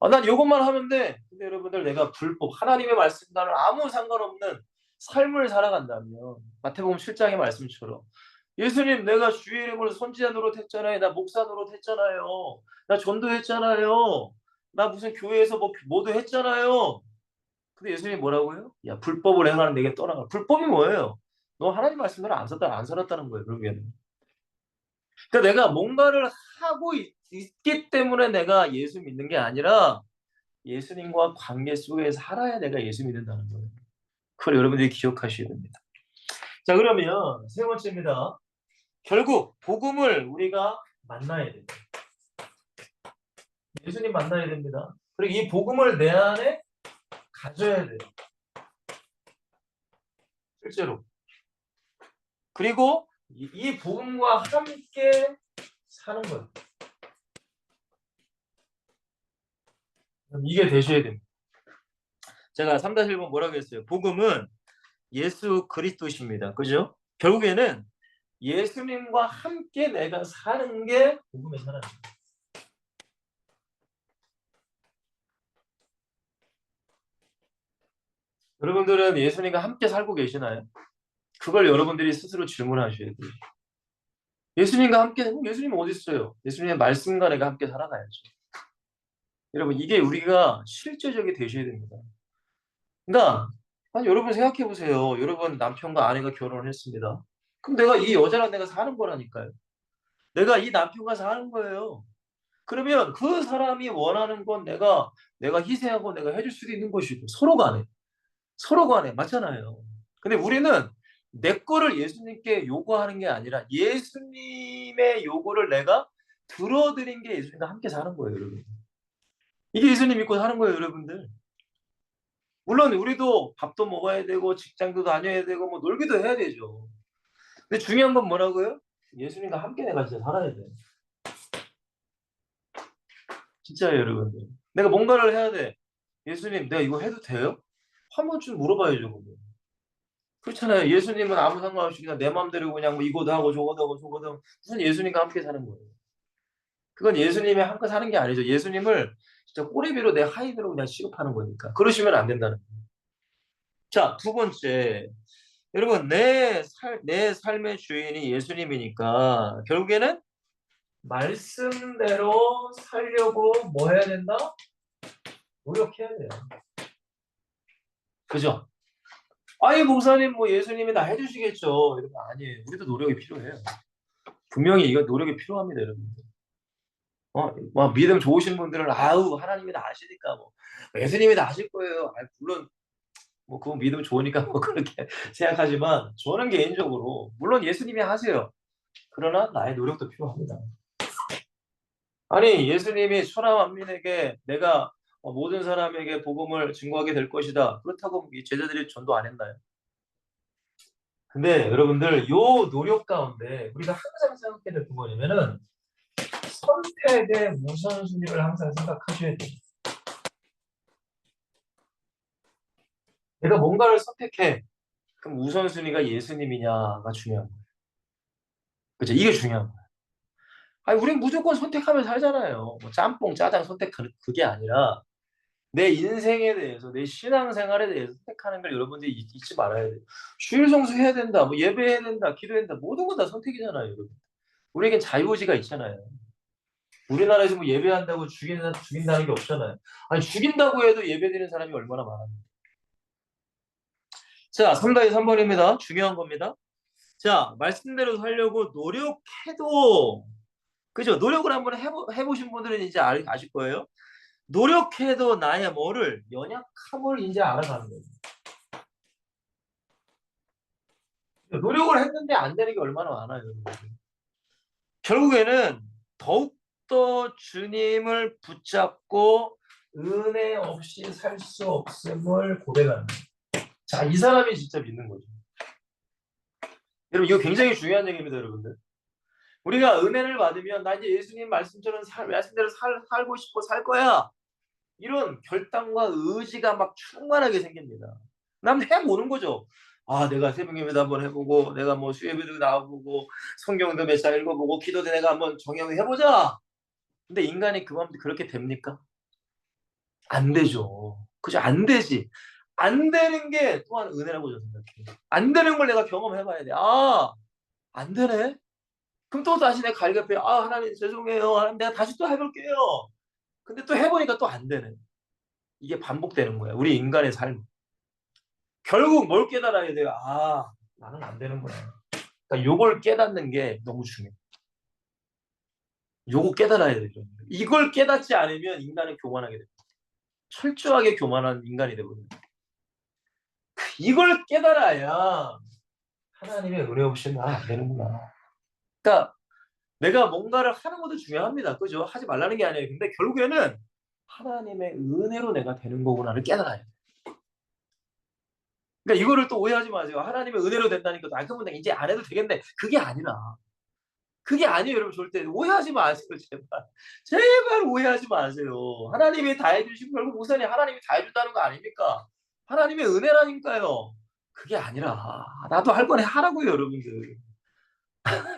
난 이것만 하면 돼. 근데 여러분들 내가 불법 하나님의 말씀과는 아무 상관없는 삶을 살아간다면 마태복음 7장의 말씀처럼 예수님 내가 주의 이름으로 선지자 노릇했잖아요. 나 목사 노릇했잖아요. 나 전도했잖아요. 나 무슨 교회에서 뭐 모두 했잖아요. 근데 예수님이 뭐라고요? 야 불법을 행하는 내게 떠나가. 불법이 뭐예요? 너 하나님 말씀대로 안 살았다는 거예요. 결국에는. 그러니까 내가 뭔가를 하고 있기 때문에 내가 예수 믿는 게 아니라 예수님과 관계 속에 살아야 내가 예수 믿는다는 거예요. 그걸 여러분들이 기억하셔야 됩니다. 자 그러면 세 번째입니다. 결국 복음을 우리가 만나야 됩니다. 예수님 만나야 됩니다. 그리고 이 복음을 내 안에 가져야 돼요. 실제로. 그리고 이 복음과 함께 사는 거예요. 이게 되셔야 됩니다. 제가 3-1번 뭐라고 했어요? 복음은 예수 그리스도십니다. 그죠? 결국에는 예수님과 함께 내가 사는 게 복음의 사랑입니다. 여러분들은 예수님과 함께 살고 계시나요? 그걸 여러분들이 스스로 질문하셔야 돼요. 예수님과 함께, 예수님 어디 있어요? 예수님의 말씀과 내가 함께 살아가야죠. 여러분, 이게 우리가 실제적이 되셔야 됩니다. 그러니까, 아니, 여러분 생각해 보세요. 여러분 남편과 아내가 결혼을 했습니다. 그럼 내가 이 여자랑 내가 사는 거라니까요. 내가 이 남편과 사는 거예요. 그러면 그 사람이 원하는 건 내가 희생하고 내가 해줄 수도 있는 것이고 서로 간에 맞잖아요. 근데 우리는 내 거를 예수님께 요구하는 게 아니라 예수님의 요구를 내가 들어드린 게 예수님과 함께 사는 거예요, 여러분. 이게 예수님 믿고 사는 거예요, 여러분들. 물론 우리도 밥도 먹어야 되고 직장도 다녀야 되고 뭐 놀기도 해야 되죠. 근데 중요한 건 뭐라고요? 예수님과 함께 내가 진짜 살아야 돼. 진짜예요, 여러분들. 내가 뭔가를 해야 돼. 예수님, 내가 이거 해도 돼요? 한 번쯤 물어봐야죠. 그거. 그렇잖아요. 예수님은 아무 상관없이 그냥 내 마음대로 그냥 뭐 이거도 하고 저거도 하고 저거도 하고 무슨 예수님과 함께 사는 거예요. 그건 예수님이 함께 사는 게 아니죠. 예수님을 진짜 꼬리비로 내 하인으로 그냥 취급하는 거니까. 그러시면 안 된다는 거예요. 자, 두 번째. 여러분, 내 삶의 주인이 예수님이니까 결국에는 말씀대로 살려고 뭐 해야 된다? 노력해야 돼요. 그죠? 아니, 목사님, 뭐 예수님이 다 해주시겠죠. 이런 거 아니에요. 우리도 노력이 필요해요. 분명히 이거 노력이 필요합니다, 여러분들. 뭐 믿음 좋으신 분들은 아우 하나님이 다 아시니까 뭐 예수님이 다 아실 거예요. 물론 뭐 그건 믿음 좋으니까 뭐 그렇게 생각하지만 저는 개인적으로 물론 예수님이 하세요. 그러나 나의 노력도 필요합니다. 아니 예수님이 천하 만민에게 내가 모든 사람에게 복음을 증거하게 될 것이다. 그렇다고 이 제자들이 전도 안 했나요? 근데 여러분들 요 노력 가운데 우리가 항상 생각해야 될 부분이면은 선택의 우선순위를 항상 생각하셔야 돼요. 내가 뭔가를 선택해. 그럼 우선순위가 예수님이냐가 중요한 거예요. 그죠? 이게 중요한 거예요. 아니, 우린 무조건 선택하면 살잖아요. 뭐 짬뽕, 짜장 선택 그게 아니라 내 인생에 대해서, 내 신앙생활에 대해서 선택하는 걸 여러분들이 잊지 말아야 돼요. 주일 성수해야 된다, 뭐 예배해야 된다, 기도해야 된다. 모든 건 다 선택이잖아요, 여러분. 우리에겐 자유의지가 있잖아요. 우리나라에서 뭐 예배한다고 죽인다는 게 없잖아요. 아니, 죽인다고 해도 예배드리는 사람이 얼마나 많아요. 자, 3다이 3번입니다. 중요한 겁니다. 자, 말씀대로 살려고 노력해도, 그죠? 노력을 한번 해보신 분들은 이제 아실 거예요. 노력해도 나의 뭐를, 연약함을 이제 알아가는 거예요. 노력을 했는데 안 되는 게 얼마나 많아요. 결국에는 더욱더 주님을 붙잡고 은혜 없이 살 수 없음을 고백하는 거예요. 자, 이 사람이 진짜 믿는 거죠. 여러분, 이거 굉장히 중요한 얘기입니다, 여러분들. 우리가 은혜를 받으면 나 이제 예수님 말씀대로 살고 싶고 살 거야. 이런 결단과 의지가 막 충만하게 생깁니다. 남 해보는 거죠. 아, 내가 새벽 예배도 한번 해보고, 내가 뭐 수예배도 나와보고, 성경도 몇 장 읽어보고, 기도도 내가 한번 정형해보자. 근데 인간이 그 마음도 그렇게 됩니까? 안 되죠. 그죠? 안 되지. 안 되는 게 또한 은혜라고 저는 생각해요. 안 되는 걸 내가 경험해봐야 돼. 아, 안 되네? 그럼 또 다시 내가 갈급해요. 아, 하나님 죄송해요. 하나님 내가 다시 또 해볼게요. 근데 또 해보니까 또 안 되네. 이게 반복되는 거야. 우리 인간의 삶. 결국 뭘 깨달아야 돼요? 아, 나는 안 되는구나. 그러니까 요걸 깨닫는 게 너무 중요해. 요거 깨달아야 돼요. 이걸 깨닫지 않으면 인간은 교만하게 돼요. 철저하게 교만한 인간이 되거든요. 이걸 깨달아야 하나님의 은혜 없이 나는 안 되는구나. 그러니까 내가 뭔가를 하는 것도 중요합니다. 그죠? 하지 말라는 게 아니에요. 근데 결국에는 하나님의 은혜로 내가 되는 거구나를 깨달아야 돼요. 그러니까 이거를 또 오해하지 마세요. 하나님의 은혜로 된다니까 그러면 내가 이제 안 해도 되겠네. 그게 아니라. 그게 아니에요, 여러분. 절대 오해하지 마세요, 제발. 제발 오해하지 마세요. 하나님이 다 해주시고 결국 목사님 하나님이 다 해준다는 거 아닙니까? 하나님의 은혜라니까요. 그게 아니라 나도 할 거네 하라고요, 여러분들.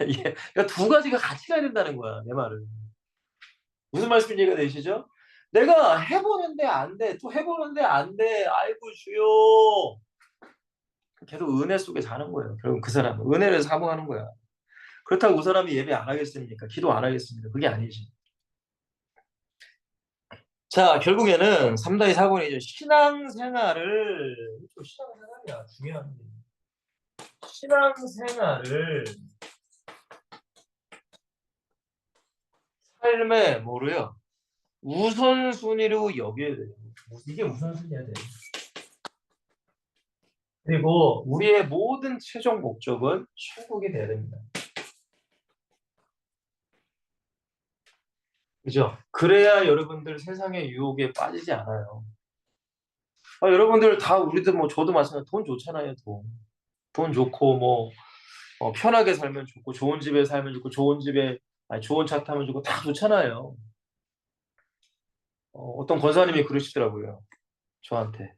이게 그러니까 두 가지가 같이 가야 된다는 거야, 내 말은. 무슨 말씀인지 이해가 되시죠? 내가 해보는데 안 돼, 또 해보는데 안 돼. 아이고 주여. 계속 은혜 속에 사는 거예요. 결국 그 사람은 은혜를 사모하는 거야. 그렇다고 그 사람이 예배 안 하겠습니까? 기도 안 하겠습니까? 그게 아니지. 자, 결국에는 3다의 4번이죠. 신앙생활을, 또 신앙생활이야, 중요한 게. 신앙생활을 삶의 뭐로요? 우선순위로 여겨야 돼요. 이게 우선순위야 돼요. 그리고 우리의 모든 최종 목적은 천국이 돼야 됩니다. 그죠? 그래야 여러분들 세상의 유혹에 빠지지 않아요. 여러분들 다 우리도 뭐 저도 마찬가지 돈 좋잖아요. 돈 좋고 뭐 편하게 살면 좋고 좋은 집에 살면 좋고 좋은 집에 아니, 좋은 차 타면 좋고 다 좋잖아요. 어떤 권사님이 그러시더라고요. 저한테.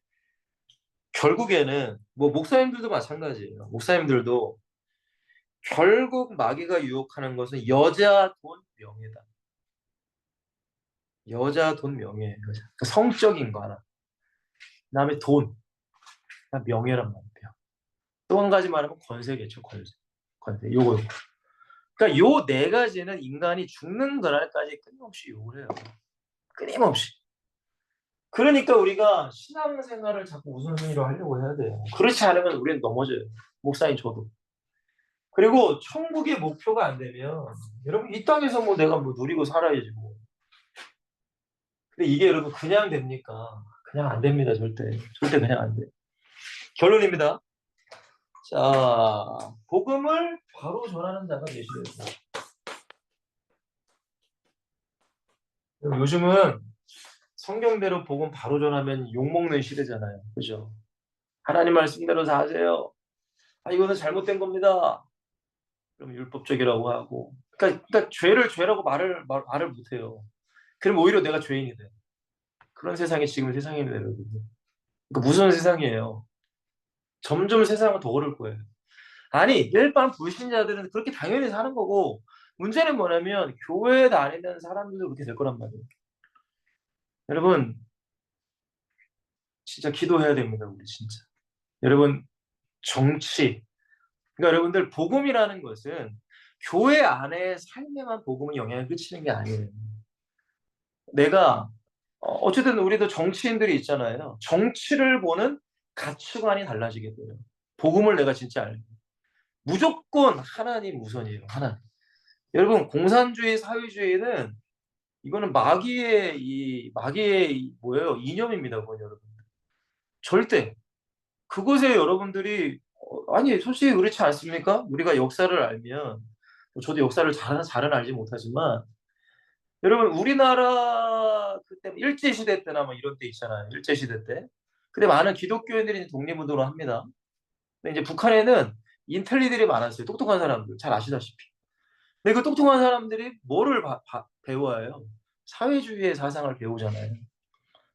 결국에는 뭐 목사님들도 마찬가지예요. 목사님들도 결국 마귀가 유혹하는 것은 여자, 돈, 명예다. 여자, 돈, 명예. 그러니까 성적인 거 하나. 그다음에 돈, 명예란 말이에요. 또 한 가지 말하면 권세겠죠. 권세. 요거. 그러니까 요 네 가지는 인간이 죽는 그날까지 끊임없이 요구를 해요. 끊임없이. 그러니까 우리가 신앙생활을 자꾸 우선순위로 하려고 해야 돼요. 그렇지 않으면 우리는 넘어져요. 목사님 저도. 그리고 천국의 목표가 안 되면 여러분 이 땅에서 뭐 내가 뭐 누리고 살아야지 뭐. 근데 이게 여러분 그냥 됩니까? 그냥 안 됩니다. 절대. 절대 그냥 안 돼. 결론입니다. 자, 복음을 바로 전하는 자가 되시려고. 요즘은 성경대로 복음 바로 전하면 욕먹는 시대잖아요. 그죠? 하나님 말씀대로 다 하세요. 아, 이거는 잘못된 겁니다. 그럼 율법적이라고 하고. 그러니까 죄를 죄라고 말을 못해요. 그럼 오히려 내가 죄인이 돼. 그런 세상이 지금 세상입니다, 여러분. 그러니까 무서운 세상이에요. 점점 세상은 더 어려울 거예요. 아니, 일반 불신자들은 그렇게 당연히 사는 거고, 문제는 뭐냐면, 교회에 다니는 사람들도 그렇게 될 거란 말이에요. 여러분, 진짜 기도해야 됩니다, 우리 진짜. 여러분, 정치. 그러니까 여러분들, 복음이라는 것은 교회 안에 삶에만 복음은 영향을 끼치는 게 아니에요. 내가, 어쨌든 우리도 정치인들이 있잖아요. 정치를 보는 가치관이 달라지게 돼요. 복음을 내가 진짜 알고. 무조건 하나님 우선이에요, 하나님. 여러분, 공산주의, 사회주의는 이거는 마귀의 뭐예요? 이념입니다, 그건 여러분. 절대. 그곳에 여러분들이 아니 솔직히 그렇지 않습니까? 우리가 역사를 알면 뭐 저도 역사를 잘은 알지 못하지만 여러분 우리나라 그때 일제 시대 때나 뭐 이런 때 있잖아요. 일제 시대 때. 근데 많은 기독교인들이 독립운동을 합니다. 근데 이제 북한에는 인텔리들이 많았어요. 똑똑한 사람들 잘 아시다시피. 근데 그 똑똑한 사람들이 뭐를 배워요? 사회주의의 사상을 배우잖아요.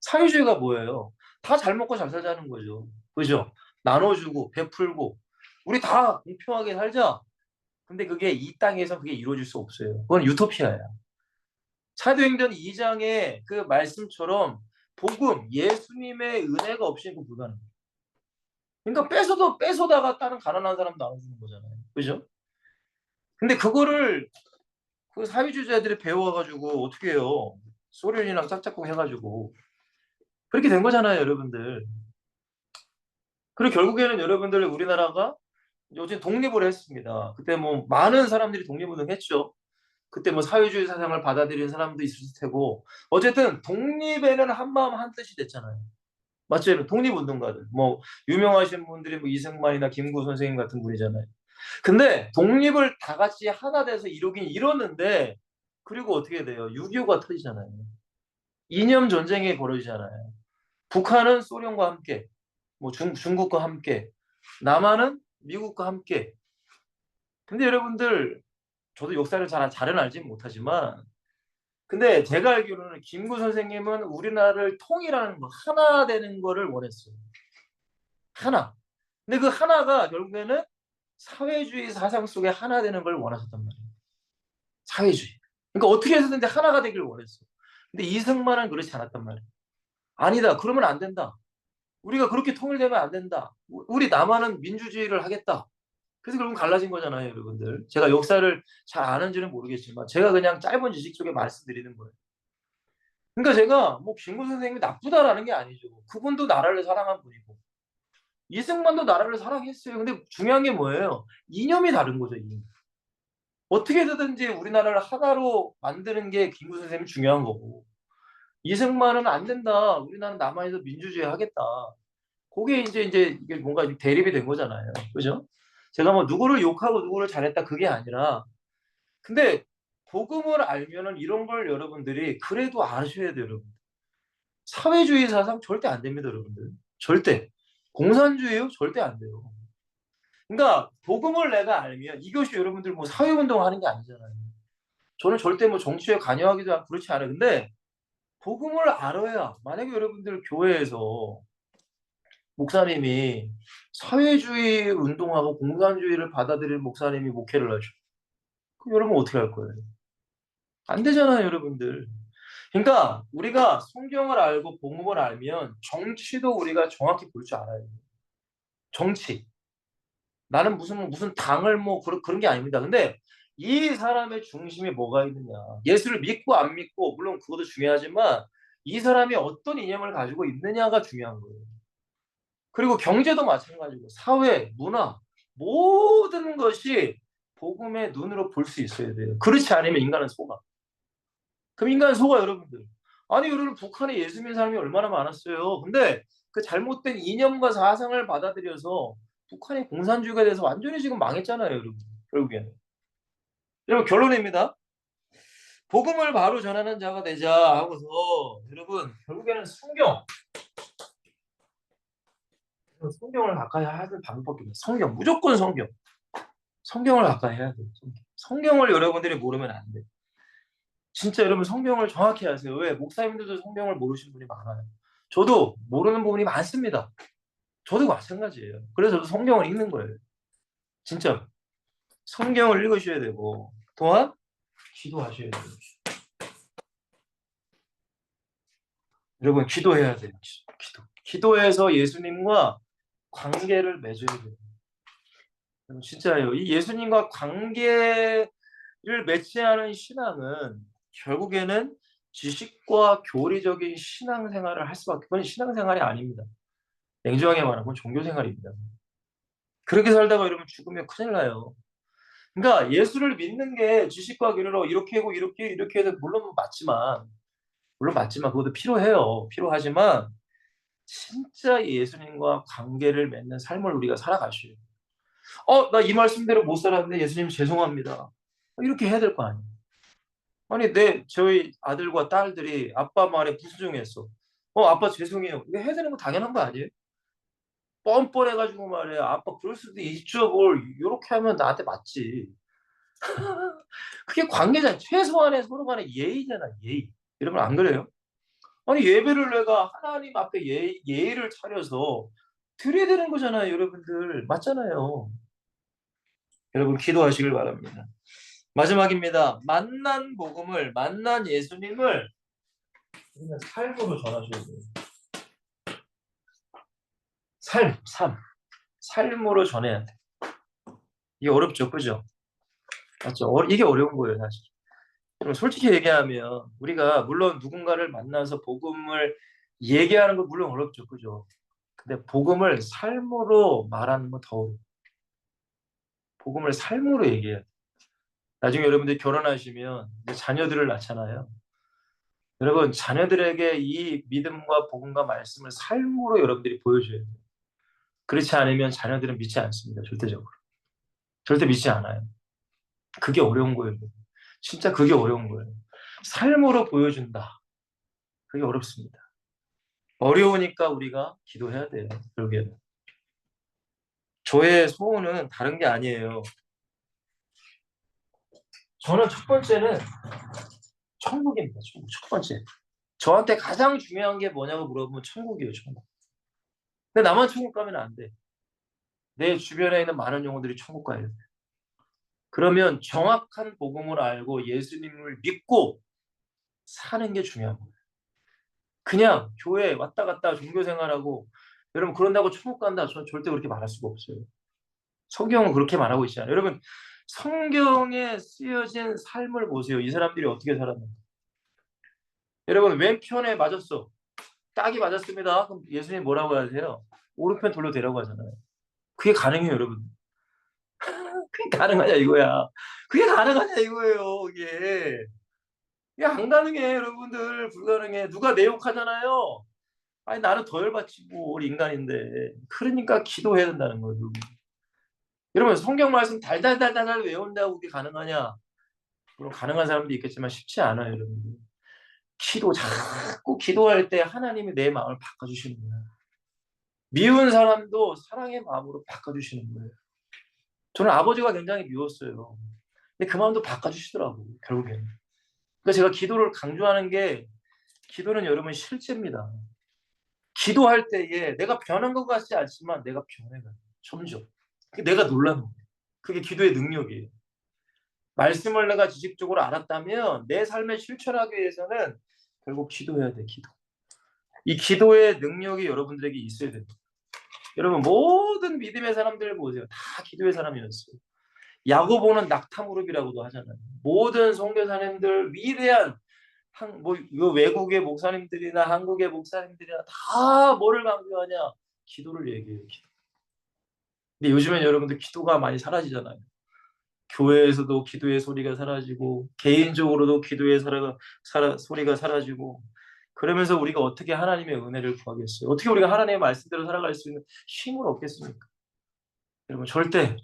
사회주의가 뭐예요? 다 잘 먹고 잘 살자는 거죠. 그죠? 나눠주고 베풀고 우리 다 공평하게 살자. 근데 그게 이 땅에서 그게 이루어질 수 없어요. 그건 유토피아야. 사도행전 2장의 그 말씀처럼 복음, 예수님의 은혜가 없이는 그 불가능해요. 그러니까 뺏어다가 다른 가난한 사람 나눠주는 거잖아요. 그죠? 근데 그거를 그 사회주의자들이 배워가지고 어떻게 해요? 소련이랑 짝짝꿍 해가지고 그렇게 된 거잖아요, 여러분들. 그리고 결국에는 여러분들 우리나라가 요즘 독립을 했습니다. 그때 뭐 많은 사람들이 독립운동했죠. 그때 뭐 사회주의 사상을 받아들이는 사람도 있을 테고 어쨌든 독립에는 한마음 한뜻이 됐잖아요. 맞죠? 독립운동가들 뭐 유명하신 분들이 뭐 이승만이나 김구 선생님 같은 분이잖아요. 근데 독립을 다 같이 하나 돼서 이루긴 이뤘는데 그리고 어떻게 돼요? 6.25가 터지잖아요. 이념 전쟁이 벌어지잖아요. 북한은 소련과 함께 뭐 중국과 함께 남한은 미국과 함께. 근데 여러분들 저도 역사를 잘은 알지 못하지만 근데 제가 알기로는 김구 선생님은 우리나라를 통일하는 거 하나 되는 거를 원했어요. 하나. 근데 그 하나가 결국에는 사회주의 사상 속에 하나 되는 걸 원하셨단 말이에요. 사회주의. 그러니까 어떻게 해서든지 하나가 되길 원했어요. 근데 이승만은 그렇지 않았단 말이에요. 아니다. 그러면 안 된다. 우리가 그렇게 통일되면 안 된다. 우리 남한은 민주주의를 하겠다. 그래서 결국 갈라진 거잖아요, 여러분들. 제가 역사를 잘 아는지는 모르겠지만 제가 그냥 짧은 지식 속에 말씀드리는 거예요. 그러니까 제가 뭐 김구 선생님이 나쁘다라는 게 아니죠. 그분도 나라를 사랑한 분이고 이승만도 나라를 사랑했어요. 근데 중요한 게 뭐예요? 이념이 다른 거죠, 이념. 어떻게든지 우리나라를 하나로 만드는 게 김구 선생님이 중요한 거고 이승만은 안 된다. 우리나라는 남한에서 민주주의 하겠다. 그게 이제 이게 뭔가 대립이 된 거잖아요. 그죠? 제가 뭐 누구를 욕하고 누구를 잘했다 그게 아니라 근데 복음을 알면은 이런 걸 여러분들이 그래도 아셔야 돼요, 여러분. 사회주의 사상 절대 안 됩니다, 여러분들. 절대. 공산주의요? 절대 안 돼요. 그러니까 복음을 내가 알면 이것이 여러분들 뭐 사회운동 하는 게 아니잖아요. 저는 절대 뭐 정치에 관여하기도 하고 그렇지 않아요. 근데 복음을 알아야 만약에 여러분들 교회에서 목사님이 사회주의 운동하고 공산주의를 받아들이는 목사님이 목회를 하죠. 그럼 여러분 어떻게 할 거예요? 안 되잖아요, 여러분들. 그러니까 우리가 성경을 알고 복음을 알면 정치도 우리가 정확히 볼 줄 알아요. 정치. 나는 무슨 당을 뭐 그런 게 아닙니다. 근데 이 사람의 중심에 뭐가 있느냐. 예수를 믿고 안 믿고 물론 그것도 중요하지만 이 사람이 어떤 이념을 가지고 있느냐가 중요한 거예요. 그리고 경제도 마찬가지고 사회, 문화 모든 것이 복음의 눈으로 볼 수 있어야 돼요. 그렇지 않으면 인간은 속아. 그럼 인간은 속아 여러분들. 아니 여러분 북한에 예수 믿는 사람이 얼마나 많았어요. 근데 그 잘못된 이념과 사상을 받아들여서 북한이 공산주의가 돼서 완전히 지금 망했잖아요, 여러분. 결국에는. 여러분 결론입니다. 복음을 바로 전하는 자가 되자 하고서 여러분 결국에는 성경을 가까이 하는 방법이 있어요. 성경 무조건 성경을 가까이 해야 돼요. 성경을 여러분들이 모르면 안 돼. 진짜 여러분 성경을 정확히 아세요. 왜? 목사님들도 성경을 모르시는 분이 많아요. 저도 모르는 부분이 많습니다. 저도 마찬가지예요. 그래서 저도 성경을 읽는 거예요. 진짜 성경을 읽으셔야 되고 또한 기도하셔야 돼요. 여러분 기도해야 돼요. 기도해서 예수님과 관계를 맺어야 돼요. 진짜예요. 이 예수님과 관계를 맺지 않은 신앙은 결국에는 지식과 교리적인 신앙생활을 할 수밖에 그건 신앙생활이 아닙니다. 냉정하게 말하면 종교생활입니다. 그렇게 살다가 여러분 죽으면 큰일 나요. 그러니까 예수를 믿는 게 지식과 교리로 이렇게 하고 이렇게 해도 물론 맞지만 그것도 필요해요. 필요하지만 진짜 예수님과 관계를 맺는 삶을 우리가 살아가셔야 돼요. 나 이 말씀대로 못 살았는데 예수님 죄송합니다. 이렇게 해야 될 거 아니에요. 아니 저희 아들과 딸들이 아빠 말에 불순종했어. 아빠 죄송해요. 이거 해야 되는 거 당연한 거 아니에요? 뻔뻔해가지고 말이야. 아빠 그럴 수도 있죠. 뭘 이렇게 하면 나한테 맞지. 그게 관계잖아. 최소한의 서로 간의 예의잖아. 예의. 여러분 안 그래요? 아니 예배를 내가 하나님 앞에 예의를 차려서 드려야 되는 거잖아요. 여러분들. 맞잖아요. 여러분 기도하시길 바랍니다. 마지막입니다. 만난 예수님을 우리는 삶으로 전하셔야 돼요. 삶으로 전해야 돼. 이게 어렵죠, 그죠? 맞죠? 이게 어려운 거예요, 사실. 그럼 솔직히 얘기하면 우리가 물론 누군가를 만나서 복음을 얘기하는 건 물론 어렵죠, 그죠? 근데 복음을 삶으로 말하는 건 더 어려워요. 복음을 삶으로 얘기해야 돼. 나중에 여러분들이 결혼하시면 이제 자녀들을 낳잖아요. 여러분 자녀들에게 이 믿음과 복음과 말씀을 삶으로 여러분들이 보여줘야 돼요. 그렇지 않으면 자녀들은 믿지 않습니다. 절대적으로. 절대 믿지 않아요. 그게 어려운 거예요. 진짜 그게 어려운 거예요. 삶으로 보여준다. 그게 어렵습니다. 어려우니까 우리가 기도해야 돼요. 결국에는. 저의 소원은 다른 게 아니에요. 저는 첫 번째는 천국입니다. 천국. 첫 번째. 저한테 가장 중요한 게 뭐냐고 물어보면 천국이에요. 천국. 근데 나만 천국 가면 안 돼. 내 주변에 있는 많은 영혼들이 천국 가야 돼. 그러면 정확한 복음을 알고 예수님을 믿고 사는 게 중요한 거예요. 그냥 교회 왔다 갔다 종교 생활하고 여러분 그런다고 천국 간다. 저는 절대 그렇게 말할 수가 없어요. 성경은 그렇게 말하고 있지 않아요. 여러분 성경에 쓰여진 삶을 보세요. 이 사람들이 어떻게 살았는지. 여러분 왼편에 맞았어. 딱이 맞았습니다. 그럼 예수님 뭐라고 하세요? 오른편 돌려대라고 하잖아요. 그게 가능해요, 여러분. 그게 가능하냐 이거야. 그게 가능하냐 이거예요. 이게 안 가능해, 여러분들. 불가능해. 누가 내 욕하잖아요. 아니 나는 더 열받지 뭐 우리 인간인데. 그러니까 기도해야 된다는 거예요. 여러분 성경 말씀 달달달달 외운다고 그게 가능하냐? 물론 가능한 사람도 있겠지만 쉽지 않아요, 여러분들. 자꾸 기도할 때 하나님이 내 마음을 바꿔주시는 거예요. 미운 사람도 사랑의 마음으로 바꿔주시는 거예요. 저는 아버지가 굉장히 미웠어요. 근데 그 마음도 바꿔주시더라고요, 결국에는. 그러니까 제가 기도를 강조하는 게 기도는 여러분 실제입니다. 기도할 때에 내가 변한 것 같지 않지만 내가 변해가요. 점점. 내가 놀라는 거예요. 그게 기도의 능력이에요. 말씀을 내가 지식적으로 알았다면 내 삶에 실천하기 위해서는 결국 기도해야 돼. 기도. 이 기도의 능력이 여러분들에게 있어야 됩니다. 여러분 모든 믿음의 사람들 보세요. 다 기도의 사람이었어요. 야고보는 낙타무릎이라고도 하잖아요. 모든 선교사님들 위대한 외국의 목사님들이나 한국의 목사님들이나 다 뭐를 강조하냐? 기도를 얘기해요. 기도. 근데 요즘엔 여러분들 기도가 많이 사라지잖아요. 교회에서도 기도의 소리가 사라지고 개인적으로도 기도의 소리가 사라지고 그러면서 우리가 어떻게 하나님의 은혜를 구하겠어요? 어떻게 우리가 하나님의 말씀대로 살아갈 수 있는 힘을 얻겠습니까? 여러분 절대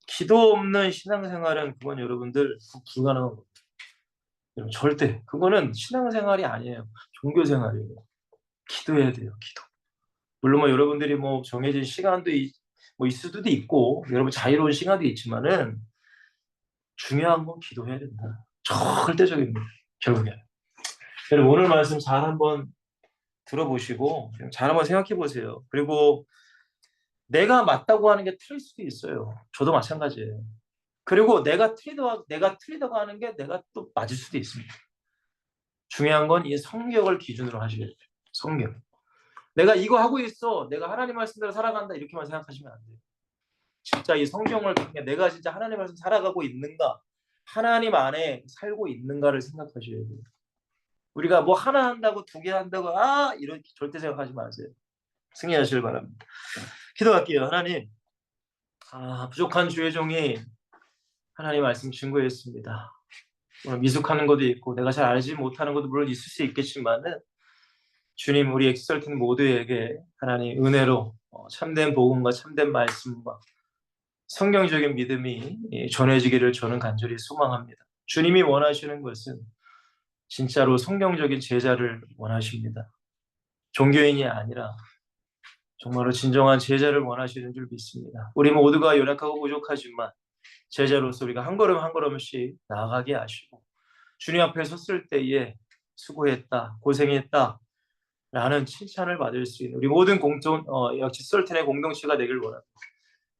기도 없는 신앙생활은 그건 여러분들 불가능한 겁니다. 여러분 절대 그거는 신앙생활이 아니에요. 종교생활이에요. 기도해야 돼요. 기도. 물론 뭐 여러분들이 뭐 정해진 시간도 뭐 있을 수도 있고 여러분 자유로운 시간도 있지만은 중요한 건 기도해야 된다. 절대적입니다. 결국에. 여러분 오늘 말씀 잘 한번 들어보시고 잘 한번 생각해 보세요. 그리고 내가 맞다고 하는 게 틀릴 수도 있어요. 저도 마찬가지예요. 그리고 내가 틀리다고 하는 게 내가 또 맞을 수도 있습니다. 중요한 건 이 성경을 기준으로 하셔야 돼요. 성경. 내가 이거 하고 있어. 내가 하나님 말씀대로 살아간다. 이렇게만 생각하시면 안 돼요. 진짜 이 성경을 통해 내가 진짜 하나님 말씀 살아가고 있는가? 하나님 안에 살고 있는가를 생각하셔야 돼요. 우리가 뭐 하나 한다고 두 개 한다고 이렇게 절대 생각하지 마세요. 승리하시길 바랍니다. 기도할게요. 하나님, 부족한 주의 종이 하나님 말씀 증거했습니다. 오늘 미숙하는 것도 있고 내가 잘 알지 못하는 것도 물론 있을 수 있겠지만은 주님 우리 엑스설틴 모두에게 하나님 은혜로 참된 복음과 참된 말씀과 성경적인 믿음이 전해지기를 저는 간절히 소망합니다. 주님이 원하시는 것은 진짜로 성경적인 제자를 원하십니다. 종교인이 아니라 정말로 진정한 제자를 원하시는 줄 믿습니다. 우리 모두가 연약하고 부족하지만 제자로서 우리가 한 걸음 한 걸음씩 나아가게 하시고 주님 앞에 섰을 때에 수고했다, 고생했다 라는 칭찬을 받을 수 있는 우리 모든 엑스설틴의 공동체가 되길 원합니다.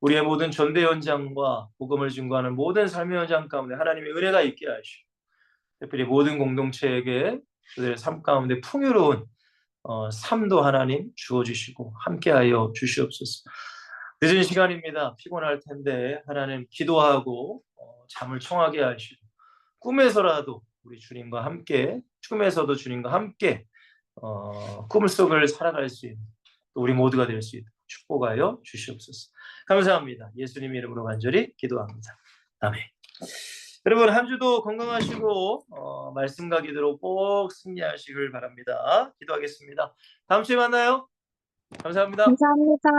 우리의 모든 전대 현장과 복음을 증거하는 모든 삶의 현장 가운데 하나님의 은혜가 있게 하시고 특별히 모든 공동체에게 그들의 삶 가운데 풍요로운 삶도 하나님 주어주시고 함께하여 주시옵소서. 늦은 시간입니다. 피곤할 텐데 하나님 기도하고 잠을 청하게 하시고 꿈에서라도 우리 주님과 함께 꿈에서도 주님과 함께 꿈속을 살아갈 수 있는 또 우리 모두가 될 수 있는 축복하여 주시옵소서. 감사합니다. 예수님 이름으로 간절히 기도합니다. 아멘. 여러분 한 주도 건강하시고 말씀과 기도로 꼭 승리하시길 바랍니다. 기도하겠습니다. 다음 주에 만나요. 감사합니다. 감사합니다.